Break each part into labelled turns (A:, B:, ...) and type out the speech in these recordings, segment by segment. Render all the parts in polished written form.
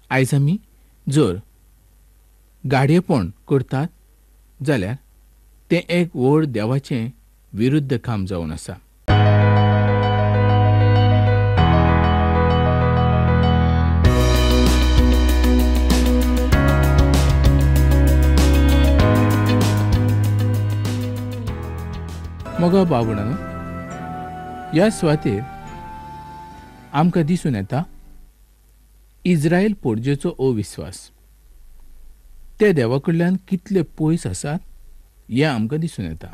A: आयज आमी जर गाडयेपण करतात जाल्यार तें एक व्हड देवाचें विरुद्ध काम जावन आसा. मोगा भाव-भयणांनो, ह्या सुवातेर आमकां दिसून येता इस्रायल पोरजेचो अविस्वास. ते देवा कडल्यान कितले पयस आसात हें आमकां दिसून येता.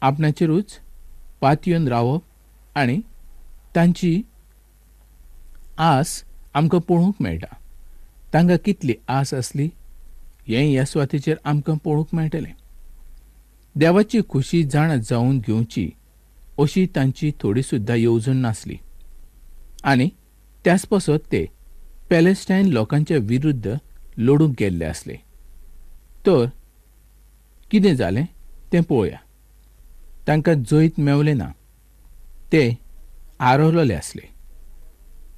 A: आपणाचेरूच पात येवन रावप आनी तांची आस आमकां पळोवंक मेळटा. तांकां कितली आस आसली हें ह्या सुवातेचेर आमकां पळोवंक मेळटलें. देवाची खुशी जाण जावन घेवची अशी तांची थोडी सुद्दां येवजण नासली आनी त्याच पासत ते पॅलेस्टायन लोकांच्या विरुद्ध लडूंक गेल्ले आसले. तर कितें जालें तें पळोवया. तांकां जैत मेवलें ना. ते आरवलेले आसले.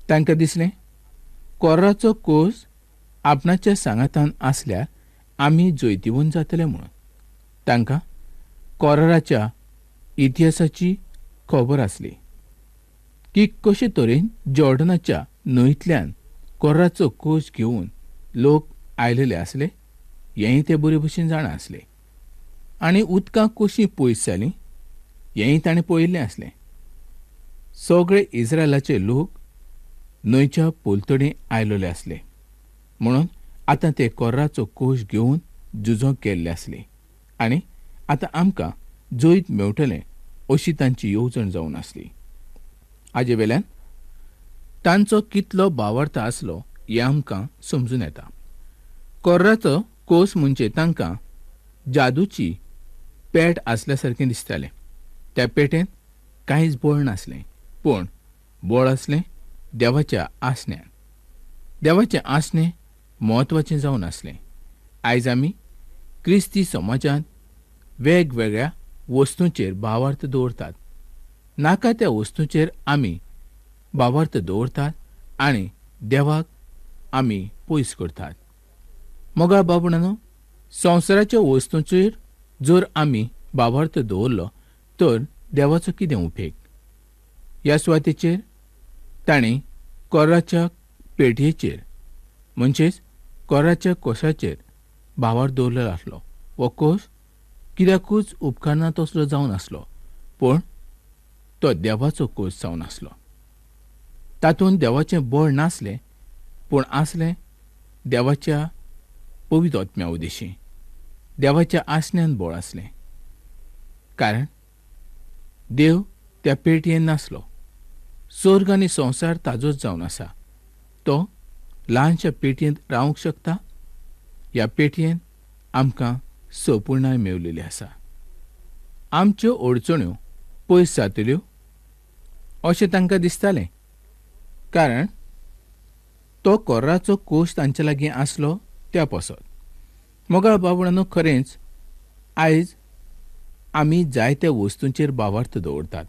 A: तांकां दिसलें कोर्राचो कोस आपणाच्या सांगातान आसल्यार आमी जैतिवंत जातले म्हणून. तांकां कोर्राच्या इतिहासाची खबर आसली की कशे तरेन जॉर्डनाच्या न्हंयतल्यान कोर्राचो कोस घेवन लोक आयलेले आसले हेंय ते बरे भशेन जाणा आसले. आनी उदकां कशीं पयस जालीं हेंय ताणें पळयिल्लें आसलें. सगळे इस्रायलाचे लोक न्हंयच्या पोलतडी आयलेले आसले म्हणून आतां ते कोर्राचो कोस घेवन झुजोंक गेल्ले आसले आनी आतां आमकां जैत मेवटलें अशी तांची येवजण जावन आसली. हाजे वेल्यान तांचो कितलो भावार्थ आसलो हें आमकां समजून येता. कोर्राचो कोस म्हणजे तांकां जादूची पेट आसल्या सारकें दिसतालें. त्या पेटेंत कांयच बळ नासलें, पूण बळ आसलें देवाच्या आसण्यान. देवाचें आसणें म्हत्वाचें जावन आसलें. आयज आमी क्रिस्ती समाजांत वेगवेगळ्या वस्तूंचेर भावार्थ दवरतात. नाका त्या वस्तूंचेर आमी भावार्थ दवरतात आनी देवाक आमी पयस करतात. मोगा भाव-भयणांनो, संवसाराच्या वस्तूंचेर जर आमी भावार्थ दवरलो तर देवाचो कितें उपेग? ह्या सुवातेचेर ताणें कोर्राच्या पेटयेचेर म्हणजेच कोर्राच्या कोशाचेर भावार्थ दवरलेलो आसलो. हो कोश कित्याकूच उपकारना तसलो जावन आसलो, पूण तो देवाचो कोश जावन आसलो. तातूंत देवाचें बळ नासलें, पूण आसलें देवाच्या पवित्र आत्म्या उदेशी. देवाच्या आसण्यान बळ आसलें. कारण देव त्या पेटयेन नासलो. स्वर्ग आनी संवसार ताजोच जावन आसा. तो ल्हानशा पेटयेंत रावंक शकता. ह्या पेटयेन आमकां संपूर्णाय मेवलेली आसा. आमच्यो अडचण्यो पयस जातल्यो अशें तांकां दिसतालें, कारण तो कोर्राचो कोश तांचे लागीं आसलो त्या पासत. मोगा भाव-भयणांनो, खरेंच आयज आमी जायत्या वस्तूंचेर भावार्थ दवरतात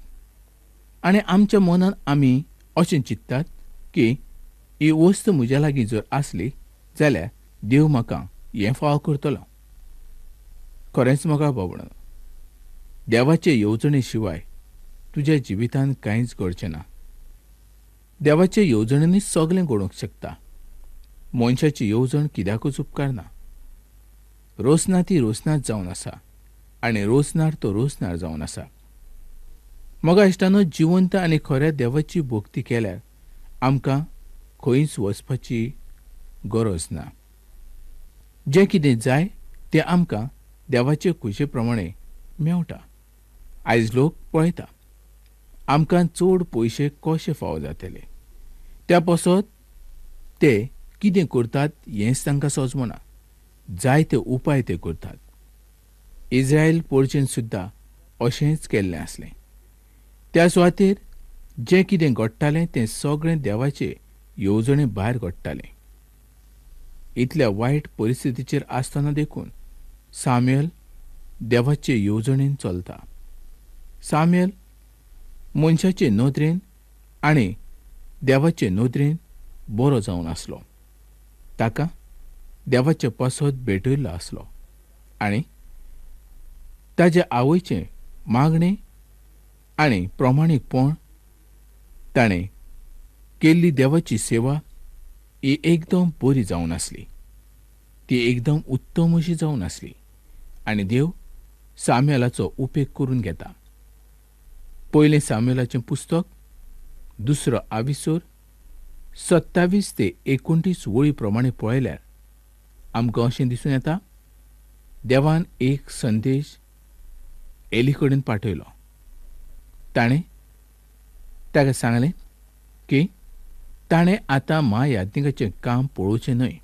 A: आनी आमच्या मनान आमी अशें चिंततात की ही वस्त म्हज्या लागीं जर आसली जाल्यार देव म्हाका हें फाव करतलो. खरेंच मोगा भाव-भयणांनो, देवाचे येवजणे शिवाय तुज्या जिवितांत कांयच घडचें ना. देवाचे येवजणेंनी सगळें घडोवंक शकता. मनशाची येवजण कित्याकूच उपकारना. रोसना ती रोसनाच जावन आसा आनी रोसनार तो रोसनार जावन आसा. मोगा इश्टांनो, जिवंत आनी खऱ्या देवाची भक्ती केल्यार आमकां खंयच वचपाची गरज ना. जें कितें जाय तें आमकां देवाचे खुशे प्रमाणे मेवता. आयज लोक पळयता आमकां चड पयशे कशे फावो जातले. त्या पासत ते कितें करतात हेंच तांकां समजना. जायते उपाय ते करतात. इस्रायल पोरचेन सुद्दां अशेंच केल्लें आसलें. त्या सुवातेर जें कितें घडटालें तें सगळें देवाचे येवजणे भायर घडटालें. इतल्या वायट परिस्थितीचेर आसतना देखून सामुएल देवाचे येवजणेन चलता. सामुएल मनशाचे नदरेन आनी देवाचे नदरेन बरो जावन आसलो. ताका देवाचे पासत भेटयल्लो आसलो आनी ताचे आवयचे मागणे आनी प्रमाणीकपण ताणें केल्ली देवाची सेवा ही एकदम बरी जावन आसली. ती एकदम उत्तम अशी जावन आसली आनी देव साम्युएलाचो उपेग करून घेता. पयलें साम्युएलाचें पुस्तक 2 आविसूर 27 ते 29 वळी प्रमाणे पळयल्यार आमकां अशें दिसून येता, देवान एक संदेश एली कडेन पाठयलो. ताणें ताका सांगलें की ताणें आतां महायाज्ञिकाचें काम पळोवचें न्हय.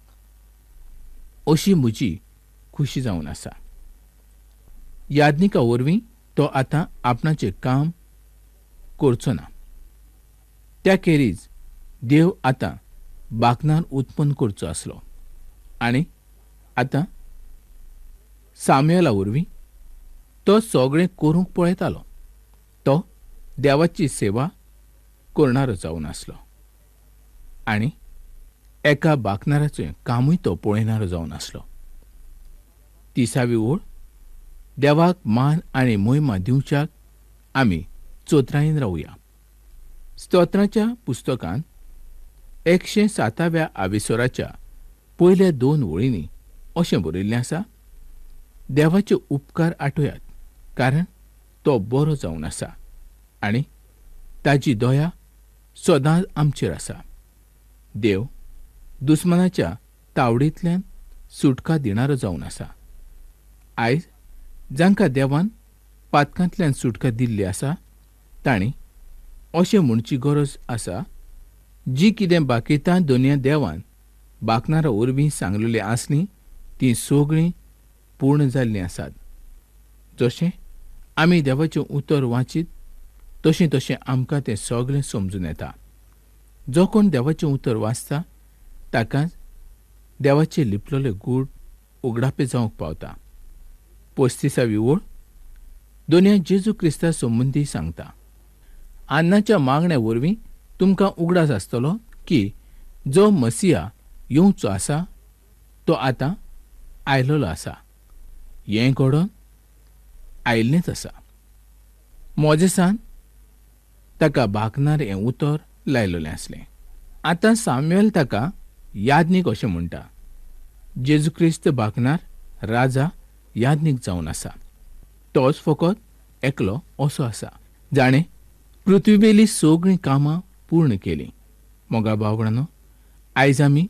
A: अशी म्हजी खुशी जावन आसा. याज्ञिका वरवीं तो आतां आपणाचें काम करचो ना. त्या खेरीज देव आतां बाकनार उत्पन्न करचो आसलो आनी आतां साम्युएला वरवीं तो सगळें करूंक पळयतालो. तो देवाची सेवा करणारो जावन आसलो आनी एका बाकनाराचें कामूय तो पळयणारो जावन आसलो. 30वी ओळ देवाक मान आनी महिमा दिवच्याक आमी चोत्रायेन रावया. स्तोत्राच्या पुस्तकांत 107व्या आविसोराच्या पयल्या 2 वळींनी अशें बरयल्लें आसा, देवाचे उपकार आठयात कारण तो बरो जावन आसा आनी ताची दया सदांच आमचेर आसा. देव दुस्मनाच्या तावडींतल्यान सुटका दिणारो जावन आसा. आयज जांकां देवान पातकांतल्यान सुटका दिल्ली आसा तांणी अशें म्हणची गरज आसा, जी कितें बाकितां दोनया देवान बाकनारा वरवीं सांगलेलीं आसलीं तीं सगळीं पूर्ण जाल्लीं आसात. जशें आमी देवाचें उतर वाचीत तशें तशें आमकां तें सगळें समजून येता. जो कोण देवाचें उतर वाचता ताकाच देवाचे लिपलेले गूढ उगडापे जावंक पावता. 35वी ओळ दोनया जेजू क्रिस्ता संबंदी सांगता. अन्नाच्या मागण्या वरवीं तुमकां उगडास आसतलो की जो मसिया येवचो आसा तो आतां आयलोलो आसा. हें घडोवन आयिल्लेंच आसा. मोजेसान ताका बाकनार हें उतर लायलेलें आसलें. आतां साम्युएल ताका याज्ञीक अशें म्हणटा. जेजू क्रिस्त बाकनार राजा याज्ञीक जावन आसा. तोच फकत एकलो असो आसा जाणें पृथ्वीवेली सगळीं कामां पूर्ण केलीं. मोगा भावगणांनो, आयज आमी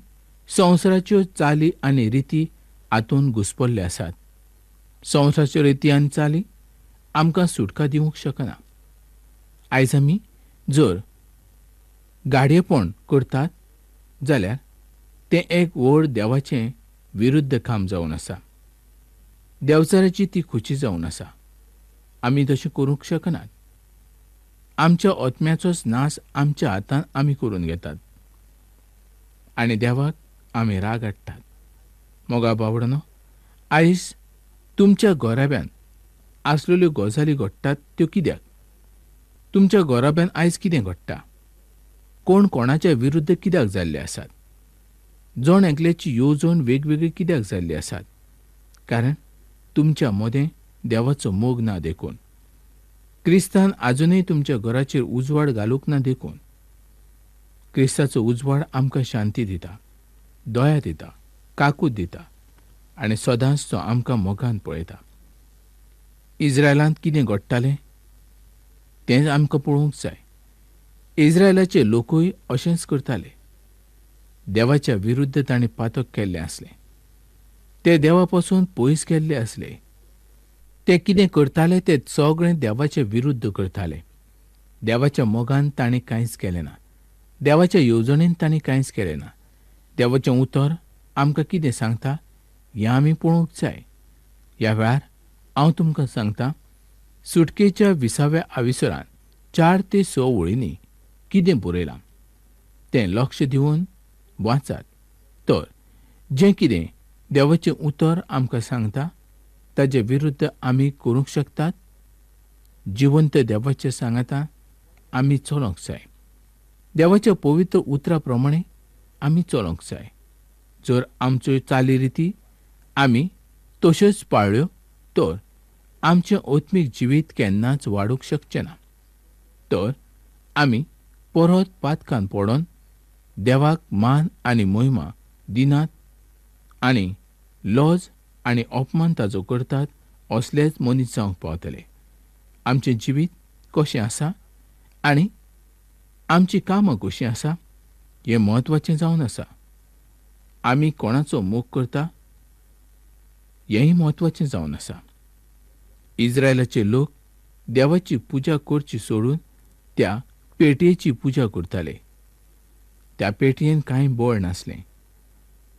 A: संवसाराच्यो चाली आनी रिती हातूंत घुस्पल्ले आसात. संवसाराच्यो रिती आनी चाली आमकां सुटका दिवंक शकना. आयज आमी जर गाडयेपण करतात जाल्यार तें एक व्हड देवाचें विरुध्द काम जावन आसा. देवचाराची ती खुशी जावन आसा. आमी तशें करूंक शकनात. आमच्या आत्म्याचोच नाश आमच्या हातान आमी करून घेतात आनी देवाक आमी राग हाडटात. मोगा बावडनो, आयज तुमच्या घोराब्यान आसलेल्यो गजाली घडटात त्यो कित्याक? तुमच्या घोराब्यान आयज कितें घडटा? कोण कोणाच्या विरुध्द कित्याक जाल्ले आसात? जण एकल्याची येवजण वेगवेगळी कित्याक जाल्ली आसात? कारण तुमच्या मदें देवाचो मोग ना देखून. क्रिस्तान आजुनूय तुमच्या घराचेर उजवाड घालूंक ना देखून. क्रिस्ताचो उजवाड आमकां शांती दिता, दया दिता, काकूट दिता आनी सदांच तो आमकां मोगान पळयता. इस्रायलांत कितें घडटालें तें आमकां पळोवंक जाय. इस्रायलाचे लोकूय अशेंच करताले. देवाच्या विरुध्द तांणी पातक केल्लें आसलें. ते देवा पासून पयस गेल्ले आसले. ते कितें करताले ते सगळें देवाचे विरुध्द करताले. देवाच्या मोगान तांणी कांयच केलें ना. देवाच्या येवजणेन तांणी कांयच केलें ना. देवाचें उतर आमकां कितें सांगता हें आमी पळोवंक जाय. ह्या वेळार हांव तुमकां सांगतां, सुटकेच्या 20व्या आविसरांत 4 ते 6 वळींनी कितें बरयलां तें लक्ष दिवन वाचात. तर जें कितें देवाचें उतर आमकां सांगता ताचे विरुध्द आमी करूंक शकतात. जिवंत देवाच्या सांगाता आमी चलोंक जाय. देवाच्या पवित्र उतरा प्रमाणे आमी चलोंक जाय. जर आमच्यो चालीरिती आमी तश्योच पाळ्ळ्यो तर आमचें ओत्मीक जिवीत केन्नाच वाडूंक शकचें ना. तर आमी परत पातकान पडोन देवाक मान आनी महिमा दिनात आनी लॉज आनी अपमान ताचो करतात असलेच मनीस जावंक पावतले. आमचें जिवीत कशें आसा आनी आमचीं कामां कशीं आसा हें म्हत्वाचें जावन आसा. आमी कोणाचो मोग करता हेंय म्हत्वाचें जावन आसा. इस्रायलाचे लोक देवाची पुजा करची सोडून त्या पेटयेची पुजा करताले. त्या पेटयेन कांय बळ नासलें,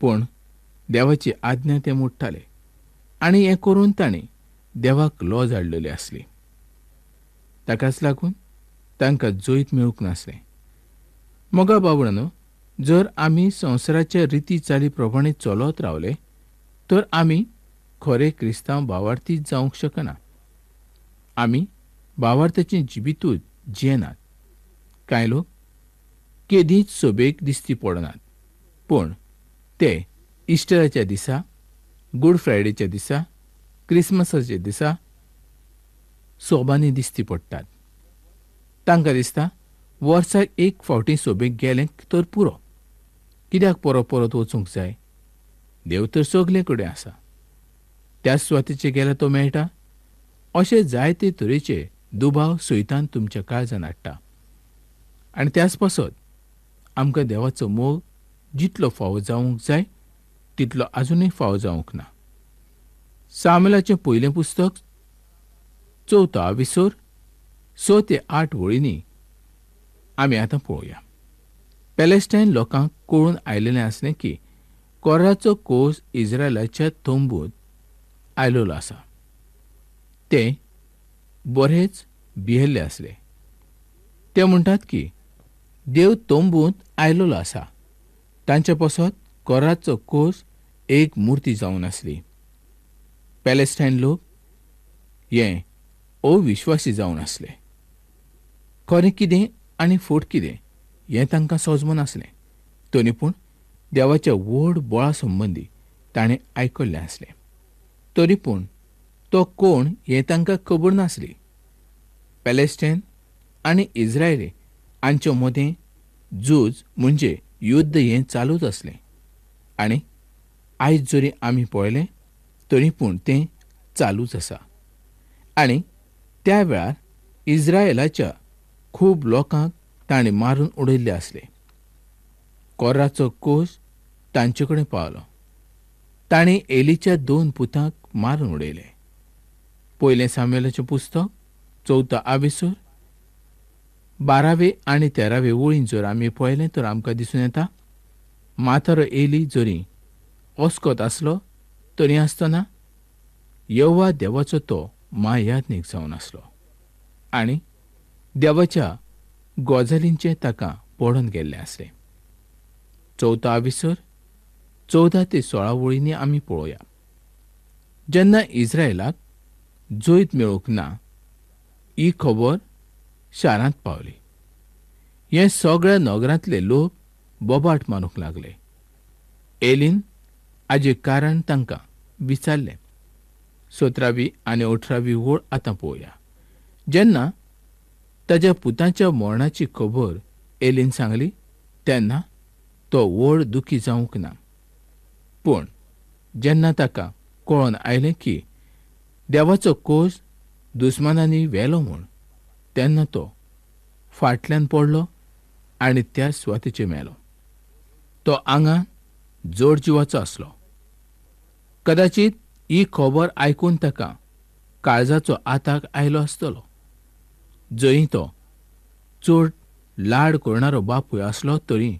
A: पूण देवाची आज्ञा ते मोडटाले आनी हें करून ताणें देवाक लॉज हाडलेली आसली. ताकाच लागून तांकां जैत मेळूंक नासलें. मोगा बाबडांनो, जर आमी संवसाराच्या रिती चाली प्रमाणे चलत रावले तर आमी खरे क्रिस्तांव भावार्थीच जावंक शकना. आमी भावार्थाचें जिबितूच जियेनात. कांय लोक केदींच सोबेक दिश्टी पडनात, पूण ते इस्टराच्या दिसा, गूड फ्रायडेच्या दिसा, क्रिसमसाच्या दिसा सोबांनी दिश्टी पडटात. तांकां दिसता वर्साक एक फावटी सोबेक गेलें तर पुरो. कित्याक परत परत वचूंक जाय? देव तर सगले कडेन आसा. त्या स्वातीचे गेल्यार तो मेळटा. अशे जायते तरेचे दुबाव सैतान तुमच्या काळजान हाडटा. आनी त्याच पासत आमकां देवाचो मोग जितलो फावो जावंक जाय तितलो आजुनूय फावो जावंक ना. सामुएलाचें पयलें पुस्तक 4 विसोर 6 ते 8 वळींनी आमी आतां पळोवया. पॅलेस्टायन लोकांक कळून आयिल्लें आसलें की कोराचो कोस इस्रायलाच्या तोंबूत आयलोलो आसा. ते बरेच भियेल्ले आसले. ते म्हणटात की देव तोंबूत आयलोलो आसा. तांचे पासत कोराचो कोस एक मुर्ती जावन आसली. पॅलेस्टायन लोक हे अविश्वासी जावन आसले. खरें कितें आनी फट कितें हें तांकां समजूं नासलें. तरी पूण देवाच्या व्हड बळा संबंदी ताणें आयकल्लें आसलें. तरी पूण तो कोण हें तांकां खबर नासली. पॅलेस्टायन आनी इस्रायल हांचे मदें झूज म्हणजे युद्ध हें चालूच आसलें. आनी आयज जरी आमी पळयलें तरी पूण तें चालूच आसा. आनी त्या वेळार इस्रायलाच्या खूब लोकांक ताणें मारून उडयल्ले आसले. कोराचो कोस तांचे कडेन पावलो. ताणें एलीच्या 2 पुतांक मारून उडयले. पयलें सामुएलाचें पुस्तक 4 विसोर 12 आनी 13 वळीन जर आमी पळयलें तर आमकां दिसून येता म्हातारो एली जरी ओस्कोत आसलो तरी आसतना यहोवा देवाचो तो महायाज्ञीक जावन आसलो आनी देवाच्या गजालींचें ताका पडून गेल्लें आसलें. 4 विसोर 14 ते 16 वळींनी आमी पळोवया. जेन्ना इस्रायलाक जैत मेळूंक ना ही खबर शारांत पावली. हे सगळ्या नगरांतले लोक बोबाट मारूंक लागले. एलीन हाजें कारण तांकां विचारलें. 17 आनी 18 वळ आतां पळोवया. जेन्ना ताच्या पुताच्या मरणाची खबर एलीन सांगली तेन्ना तो व्हड दुखी जावंक ना. पूण जेन्ना ताका कळोन आयलें की देवाचो कोस दुस्मानांनी व्हेलो म्हूण तेन्ना तो फाटल्यान पडलो आनी त्या स्वातीचेर मेलो. तो आंगान जड जिवाचो आसलो. कदाचित ही खबर आयकून ताका काळजाचो आताक आयलो आसतलो. जंय तो चड लाड करणारो बापूय आसलो तरी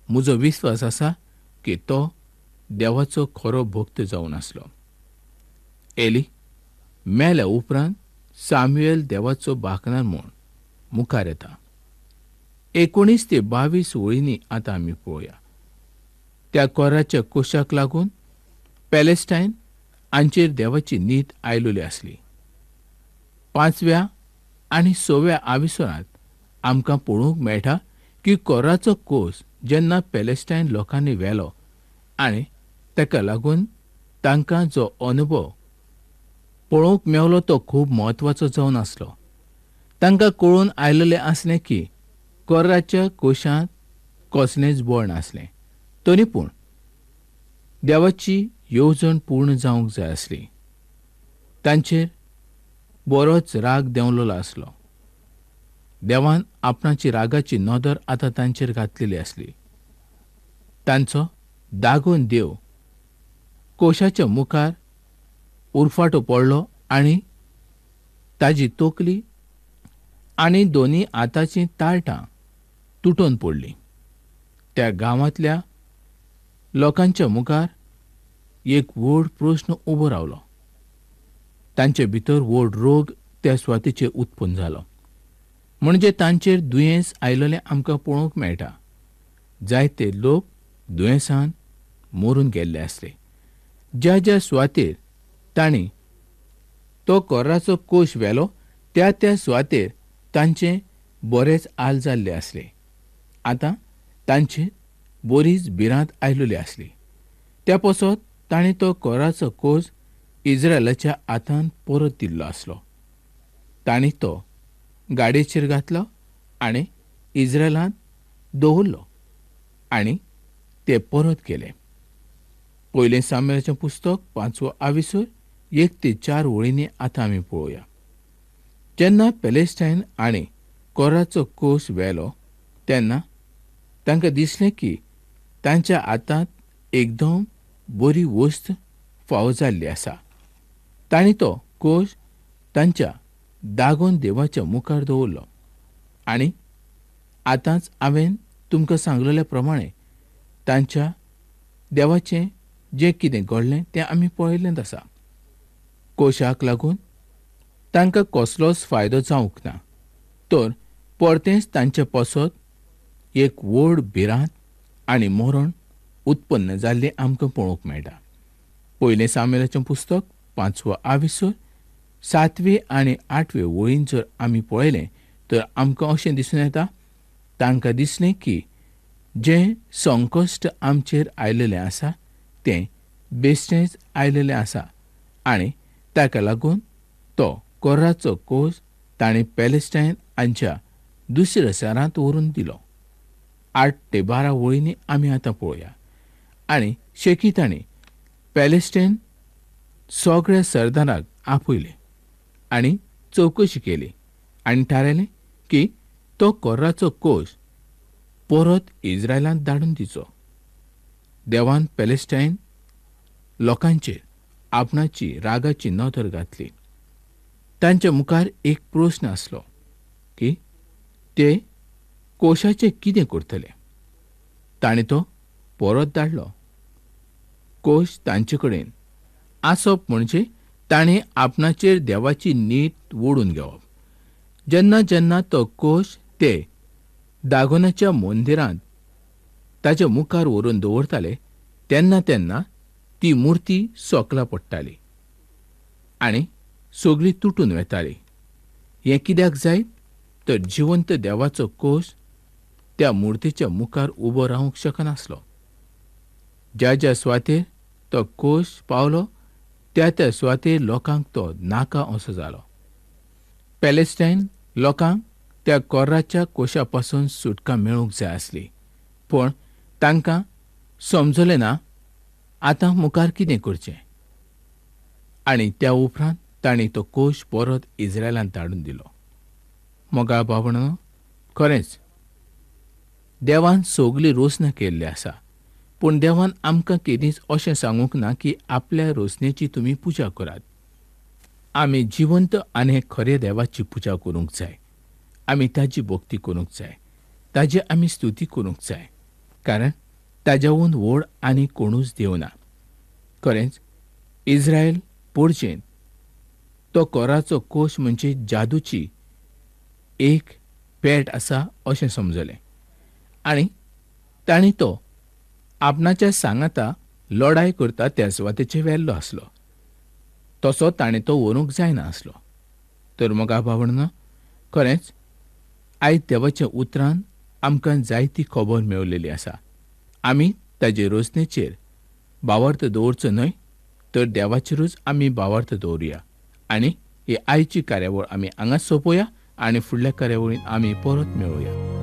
A: म्हजो विस्वास आसा की तो देवाचो खरो भक्त जावन आसलो. एली मेल्या उपरांत सामुएल देवाचो भाकणार म्हूण मुखार येता. 19 ते 22 वळींनी आतां आमी पळोवया. त्या कोराच्या कोशाक लागून पॅलेस्टायन हांचेर देवाची न्हीद आयलोली आसली. 5व्या आनी 6व्या आविसरांत आमकां पळोवंक मेळटा की कोराचो कोस जेन्ना पॅलेस्टायन लोकांनी व्हेलो आनी ताका लागून तांकां जो अनुभव पळोवंक मेवलो तो खूब म्हत्वाचो जावन आसलो. तांकां कळून आयिल्लें आसलें की कोर्राच्या कोशांत कसलेंच बळ नासलें. तरी पूण देवाची येवजण पूर्ण जावंक जाय आसली. तांचेर बरोच राग देंवलेलो आसलो. देवान आपणाची रागाची नदर आतां तांचेर घातलेली आसली. तांचो दागोन देव कोशाच्या मुखार उरफाटो पडलो आनी ताजी तोकली आनी दोनी हाताचीं ताळटां तुटून पडलीं. त्या गांवांतल्या लोकांच्या मुखार एक व्हड प्रस्न उबो रावलो. तांचे भितर व्हड रोग त्या सुवातेचेर उत्पन्न जालो. म्हणजे तांचेर दुयेंस आयिल्लें आमकां पळोवंक मेळटा. जायते लोक दुयेंसान मरून गेल्ले आसले. ज्या ज्या सुवातेर तांणी तो कोर्राचो कोश व्हेलो त्या त्या सुवातेर तांचे बरेच हाल जाल्ले आसले. आतां तांचेर बरीच भिरांत आयिल्ली आसली. त्या पासत तांणी तो कोर्राचो कोश इस्रायेलाच्या हातांत परत दिल्लो आसलो. तांणी तो गाडयेचेर घातलो आनी इस्रायेलांत दवरलो आनी ते परत गेले. पयलें सामुएलाचें पुस्तक 5वो आविसूर 1 ते 4 वळींनी आतां आमी पळोवया. जेन्ना पॅलेस्टायन आनी कोर्राचो कोश व्हेलो तेन्ना तांकां दिसलें की तांच्या हातांत एकदम बरी वस्त फावो जाल्ली आसा. तांणी तो कोश तांच्या दागोन देवाच्या मुखार दवरलो. आनी आतांच हांवें तुमकां सांगलेल्या प्रमाणें तांच्या देवाचें जें कितें घडलें तें आमी पळयिल्लेंच आसा. कोशाक लागून तांकां कसलोच फायदो जावंक ना. तर परतेंच तांचे पासत एक व्हड भिरांत आनी मरण उत्पन्न जाल्लें आमकां पळोवंक मेळटा. पयलें सामुएलाचें पुस्तक 5वो आविसूर 7वे आनी 8वे वळींत जर आमी पळयलें तर आमकां अशें दिसून येता. तांकां दिसलें की जें संकश्ट आमचेर आयिल्लें आसा तें बेश्टेंच आयिल्लें आसा आनी ताका लागून तो कोर्राचो कोश तांणी पॅलेस्टायन हांच्या दुसऱ्या शारांत व्हरून दिलो. 8 ते 12 वळींनी आमी आतां पळोवया. आनी शेकितांनी पॅलेस्टायन सगळ्या सरदाराक आपयले आनी चवकशी केली आनी थारायलें की तो कोर्राचो कोश परत इस्रायेलांत धाडून दिचो. देवान पॅलेस्टायन लोकांचेर आपणाची रागाची नदर घातली. तांच्या मुखार एक प्रस्न आसलो की ते कोशाचें कितें करतले. तांणी तो परत धाडलो. कोश तांचे कडेन आसप म्हणजे ताणें आपणाचेर देवाची नीत ओडून घेवप. जेन्ना जेन्ना तो कोश ते दागोनाच्या मंदिरांत ताच्या मुखार व्हरून दवरताले तेन्ना तेन्ना ती मुर्ती सोकला पडटाली आनी सगळी तुटून वताली. हें कित्याक जायत तर जिवंत देवाचो कोश त्या मुर्तीच्या मुखार उबो रावंक शकनासलो. ज्या ज्या सुवातेर तो कोश पावलो त्या त्या सुवातेर लोकांक तो नाका असो जालो. पॅलेस्टायन लोकांक त्या कोर्राच्या कोशा पासून सुटका मेळूंक जाय आसली. पूण तांकां समजलें ना आतां मुखार कितें करचें. आनी त्या उपरांत तांणी तो कोश परत इस्रायेलांत धाडून दिलो. मोगा भावंडांनो, खरेंच देवान सगळी रोसनां केल्ली आसा. पूण देवान आमकां केदींच अशें सांगूंक ना की आपल्या रोसनेची तुमी पुजा करात. आमी जिवंत आनी खरे देवाची पुजा करूंक जाय. आमी ताची भक्ती करूंक जाय. ताची आमी स्तुती करूंक जाय. कारण ताज्याहून व्हड आनी कोणूच देव ना. खरेंच इस्रायल पोरचेन तो कोर्राचो कोश म्हणजे जादूची एक पेट आसा अशें समजलें आनी तांणी तो आपणाच्या सांगाता लढाय करता त्या सुवातेचेर व्हेल्लो आसलो. तसो ताणें तो व्हरूंक जायना आसलो. तर मोगा भावंडांनो, खरेंच आयज देवाच्या उतरांत आमकां जायती खबर मेळलेली आसा. आमी ताजे रोसनेचेर भावार्थ दवरचो न्हय, तर देवाचेरूच आमी भावार्थ दवरुया आनी ही आयची कार्यावळ आमी हांगाच सोंपोवया आनी फुडल्या कार्यावळीन आमी परत मेळुया.